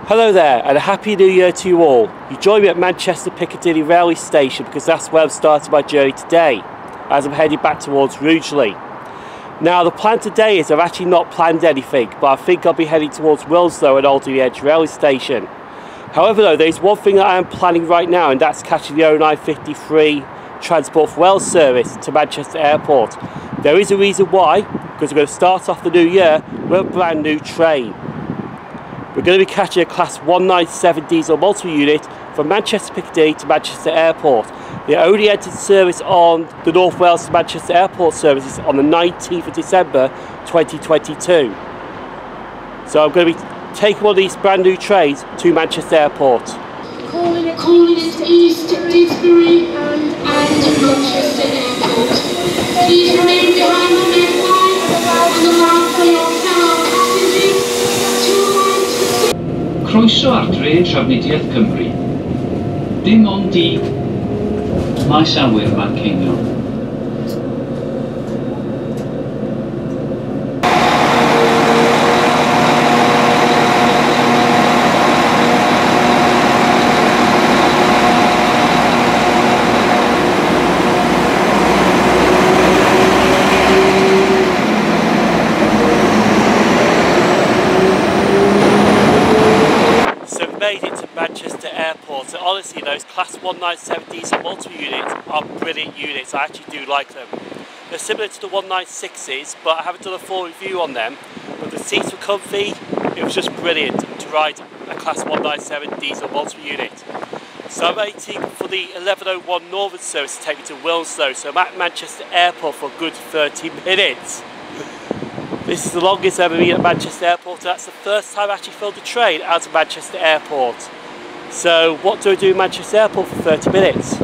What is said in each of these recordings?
Hello there, and a happy new year to you all. You join me at Manchester Piccadilly Railway Station because that's where I'm starting my journey today, as I'm heading back towards Rugeley. Now the plan today is I've actually not planned anything, but I think I'll be heading towards Wilmslow and Alderley Edge Railway Station. However though, there's one thing that I am planning right now, and that's catching the 0953 Transport for Wales service to Manchester Airport. There is a reason why, because we're going to start off the new year with a brand new train. We're going to be catching a Class 197 diesel multiple unit from Manchester Piccadilly to Manchester Airport. They only entered service on the North Wales to Manchester Airport services on the 19th of December 2022. So I'm going to be taking one of these brand new trains to Manchester Airport. Calling it East Didsbury and Manchester Airport. Please remain behind the main line and allow for your fellow passengers to Croeso ar dre Trafnidiaeth Cymru. Dim ond i maes awyr Manceinion. Made it to Manchester Airport, and honestly those Class 197 diesel multiple units are brilliant units. I actually do like them. They're similar to the 196s, but I haven't done a full review on them. But the seats were comfy. It was just brilliant to ride a Class 197 diesel multiple unit. So I'm waiting for the 1101 Northern service to take me to Wilmslow, so I'm at Manchester Airport for a good 30 minutes. This is the longest I've ever been at Manchester Airport, and that's the first time I actually filmed a train out of Manchester Airport. So what do I do in Manchester Airport for 30 minutes?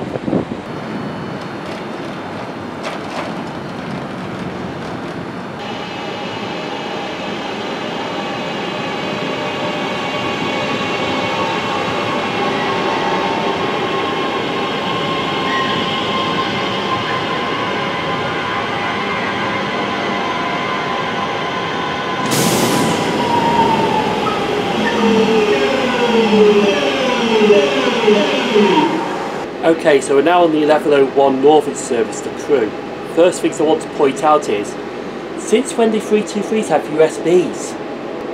Okay, so we're now on the 1101 Northern service to Crewe. First things I want to point out is, since when do 323s have USBs?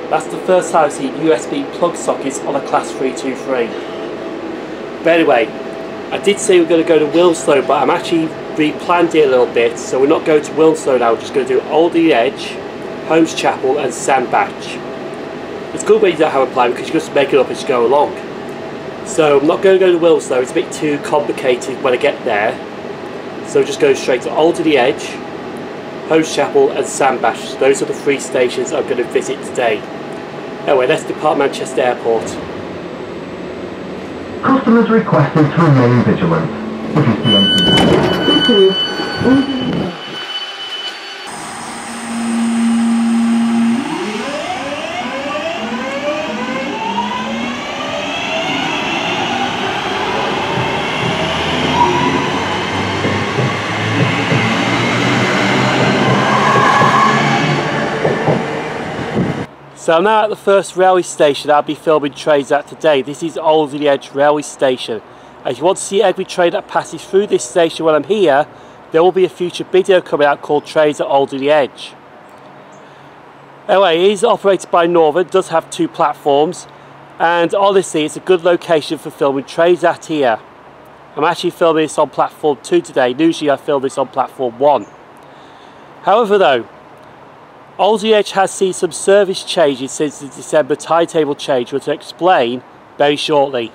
That's the first time I've seen USB plug sockets on a Class 323. But anyway, I did say we we're going to go to Wilmslow, but I'm actually replanned it a little bit, so we're not going to Wilmslow now, we're just going to do Alderley Edge, Holmes Chapel and Sandbach. It's good when you don't have a plan because you just make it up as you go along. So I'm not going to go to Wilmslow, it's a bit too complicated when I get there. So just go straight to Alderley Edge, Holmes Chapel and Sandbach. Those are the three stations I'm going to visit today. Anyway, let's depart Manchester Airport. Customers requested to remain vigilant. So I'm now at the first railway station I'll be filming trains at today. This is Alderley Edge Railway Station. And if you want to see every train that passes through this station when I'm here, there will be a future video coming out called Trains at Alderley Edge. Anyway, it is operated by Northern, does have two platforms, and honestly it's a good location for filming trains at here. I'm actually filming this on platform 2 today. Usually I film this on platform 1. However though, Alderley Edge has seen some service changes since the December timetable change, which I'll explain very shortly.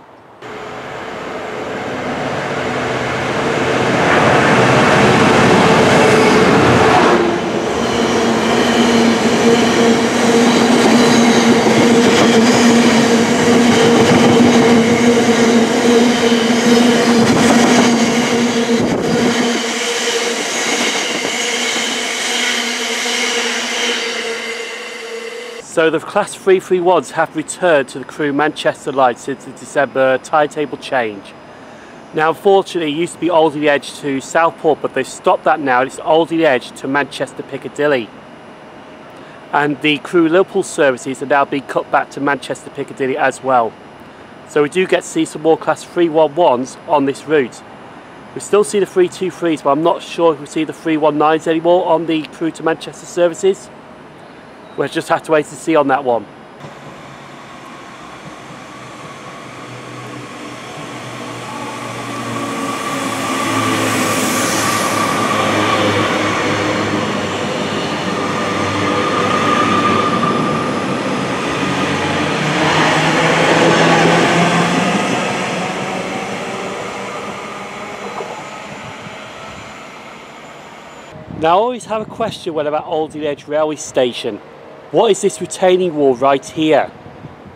So the Class 331s have returned to the Crewe Manchester line since the December timetable change. Now unfortunately it used to be Alderley Edge to Southport, but they've stopped that now. It's Alderley Edge to Manchester Piccadilly. and the Crewe Liverpool services are now being cut back to Manchester Piccadilly as well. So we do get to see some more Class 311s on this route. We still see the 323s, but I'm not sure if we see the 319s anymore on the Crewe to Manchester services. We'll just have to wait and see on that one. Now I always have a question when I'm at Alderley Edge Railway Station. What is this retaining wall right here?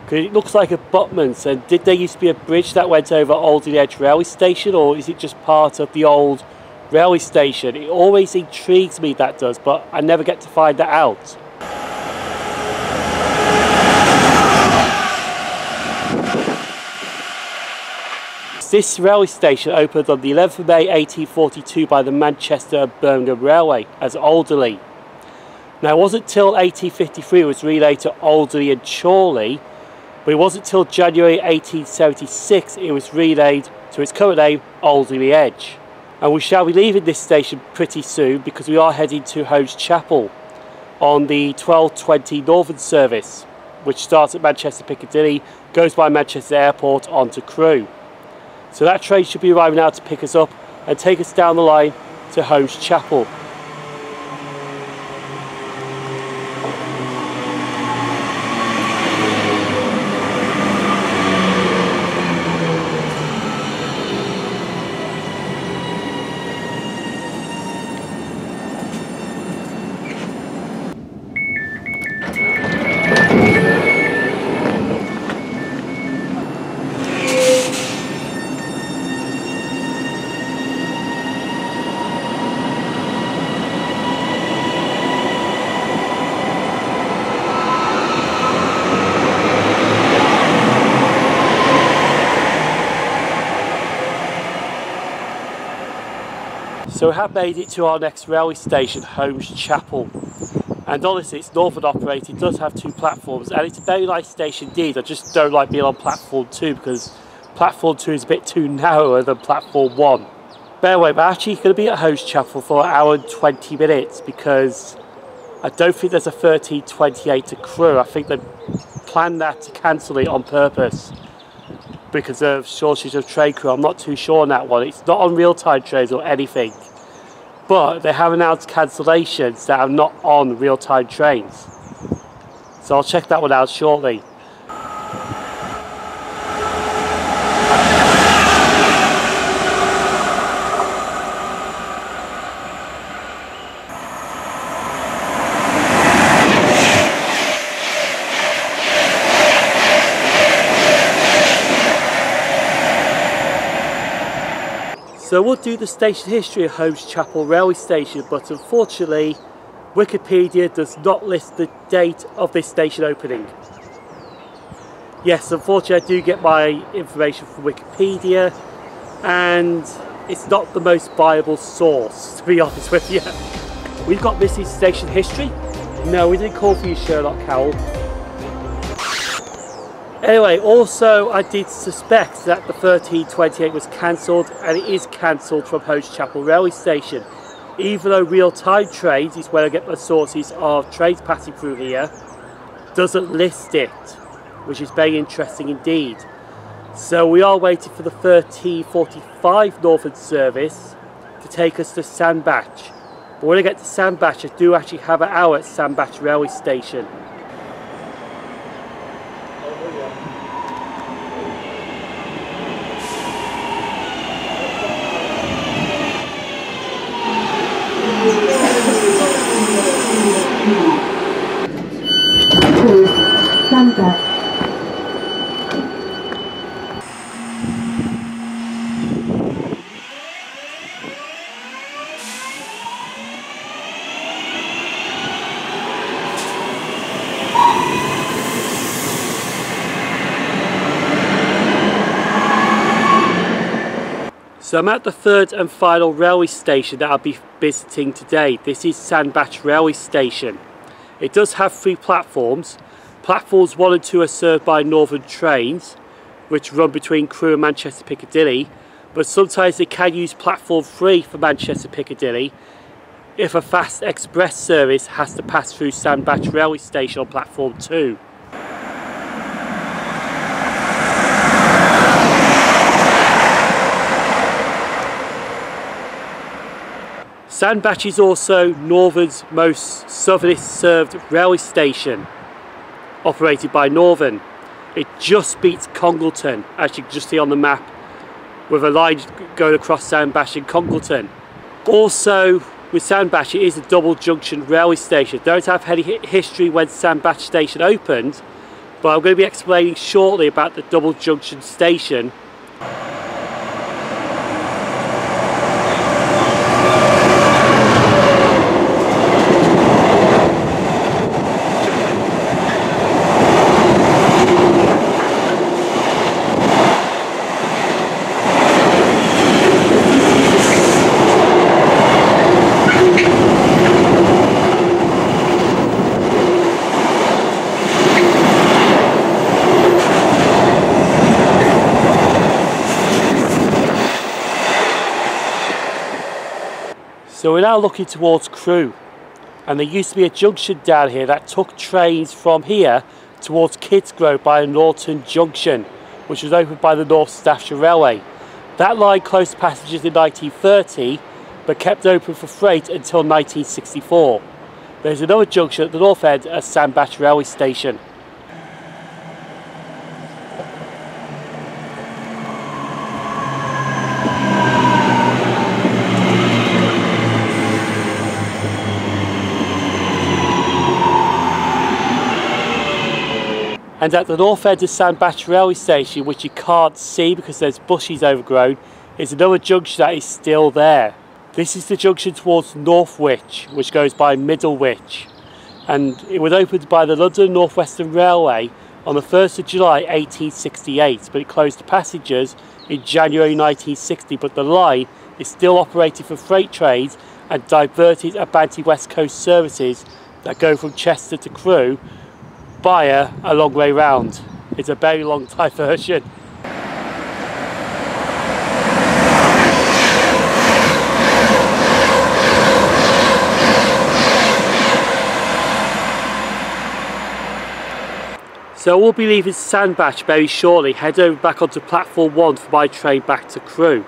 Because it looks like abutments, and did there used to be a bridge that went over Alderley Edge Railway Station, or is it just part of the old railway station? It always intrigues me, that does, but I never get to find that out. This railway station opened on the 11th of May 1842 by the Manchester and Birmingham Railway as Alderley. Now it wasn't till 1853 it was renamed to Alderley and Chorley, but it wasn't till January 1876 it was renamed to its current name, Alderley Edge. And we shall be leaving this station pretty soon because we are heading to Holmes Chapel on the 12:20 Northern service, which starts at Manchester Piccadilly, goes by Manchester Airport onto Crewe. So that train should be arriving now to pick us up and take us down the line to Holmes Chapel. So we have made it to our next railway station, Holmes Chapel. And honestly, it's northern operated, it does have 2 platforms, and it's a very nice station indeed. I just don't like being on platform 2 because platform 2 is a bit too narrower than platform 1. But anyway, we're actually going to be at Holmes Chapel for an hour and 20 minutes because I don't think there's a 1328 to Crewe. I think they planned that to cancel it on purpose because of shortage of train crew. I'm not too sure on that one. It's not on real-time trains or anything, but they have announced cancellations that are not on real-time trains. So I'll check that one out shortly. So we'll do the station history of Holmes Chapel Railway Station, but unfortunately Wikipedia does not list the date of this station opening. Yes, unfortunately I do get my information from Wikipedia, and it's not the most viable source, to be honest with you. We've got missing station history. No, we didn't call for you, Sherlock Howell. Anyway, also I did suspect that the 1328 was cancelled, and it is cancelled from Holmes Chapel Railway Station. Even though real-time trains is where I get my sources of trains passing through here, doesn't list it, which is very interesting indeed. So we are waiting for the 1345 Northern service to take us to Sandbach. But when I get to Sandbach, I do actually have an hour at Sandbach Railway Station. Sandbach. So I'm at the third and final railway station that I'll be visiting today. This is Sandbach Railway Station. It does have 3 platforms. Platforms 1 and 2 are served by Northern trains, which run between Crewe and Manchester Piccadilly, but sometimes they can use platform 3 for Manchester Piccadilly if a fast express service has to pass through Sandbach railway station on platform 2. Sandbach is also Northern's most southernish served railway station, operated by Northern. It just beats Congleton, as you can just see on the map, with a line going across Sandbach and Congleton. Also, with Sandbach, it is a double junction railway station. Don't have any history when Sandbach station opened, but I'm going to be explaining shortly about the double junction station. So we're now looking towards Crewe, and there used to be a junction down here that took trains from here towards Kidsgrove by Norton Junction, which was opened by the North Staffordshire Railway. That line closed to passengers in 1930 but kept open for freight until 1964. There's another junction at the north end at Sandbach railway station. And at the north end of Sandbach railway station, which you can't see because there's bushes overgrown, is another junction that is still there. This is the junction towards Northwich, which goes by Middlewich. And it was opened by the London Northwestern Railway on the 1st of July 1868, but it closed to passengers in January 1960, but the line is still operated for freight trains and diverted Abanti West Coast services that go from Chester to Crewe via a long way round. It's a very long diversion. So we'll be leaving Sandbach very shortly, head over back onto platform 1 for my train back to Crewe.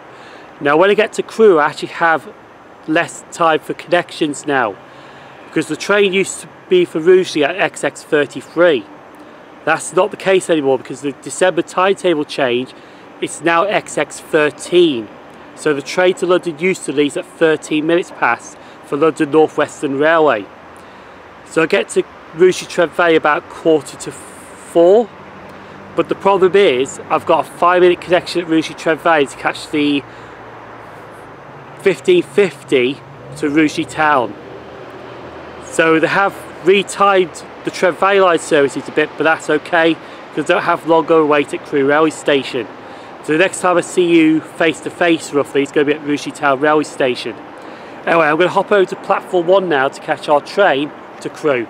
Now when I get to Crewe, I actually have less time for connections now, because the train used to be for Rugeley at XX33. That's not the case anymore because the December timetable change, it's now XX13. So the train to London Euston leaves at 13 minutes past for London Northwestern Railway. So I get to Rugeley Trent Valley about 3:45, but the problem is I've got a 5-minute connection at Rugeley Trent Valley to catch the 1550 to Rugeley Town. So they have retimed the Trent Valley line services a bit, but that's okay because I don't have longer a wait at Crewe railway station. So the next time I see you face to face roughly, it's going to be at Rugeley Town railway station. Anyway, I'm going to hop over to platform 1 now to catch our train to Crewe.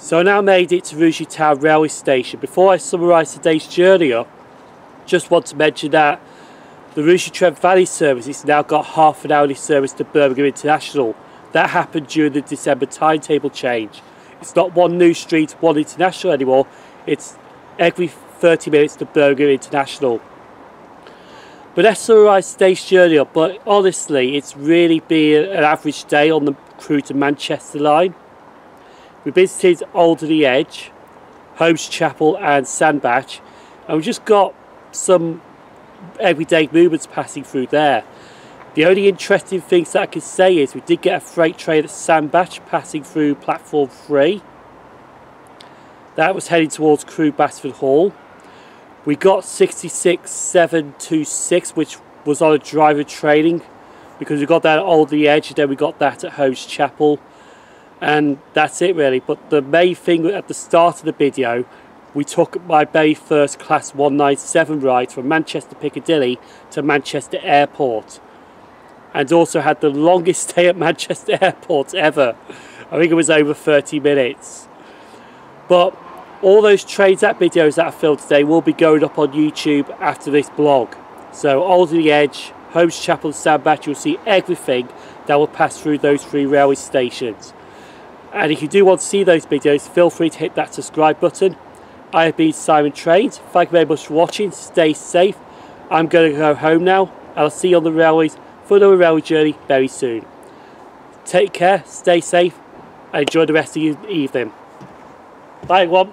So I now made it to Rugeley Town Railway Station. Before I summarise today's journey up, just want to mention that the Rugeley Trent Valley service has now got half an hourly service to Birmingham International. That happened during the December timetable change. It's not one New Street, one International anymore. It's every 30 minutes to Birmingham International. But let's summarise today's journey up. But honestly, it's really been an average day on the Crewe to Manchester line. We visited Alderley Edge, Holmes Chapel and Sandbach, and we just got some everyday movements passing through there. The only interesting things that I can say is we did get a freight train at Sandbach passing through platform 3. That was heading towards Crewe Basford Hall. We got 66726, which was on a driver training, because we got that at Alderley Edge and then we got that at Holmes Chapel. And that's it really. But the main thing at the start of the video, we took my very first class 197 ride from Manchester Piccadilly to Manchester Airport, and also had the longest stay at Manchester Airport ever. I think it was over 30 minutes. But all those trains and videos that I filmed today will be going up on YouTube after this blog. So Alderley Edge, Holmes Chapel and Sandbach, you'll see everything that will pass through those 3 railway stations. And if you do want to see those videos, feel free to hit that subscribe button. I have been SimOnTrains. Thank you very much for watching. Stay safe. I'm going to go home now, and I'll see you on the railways for another railway journey very soon. Take care, stay safe, and enjoy the rest of your evening. Bye everyone.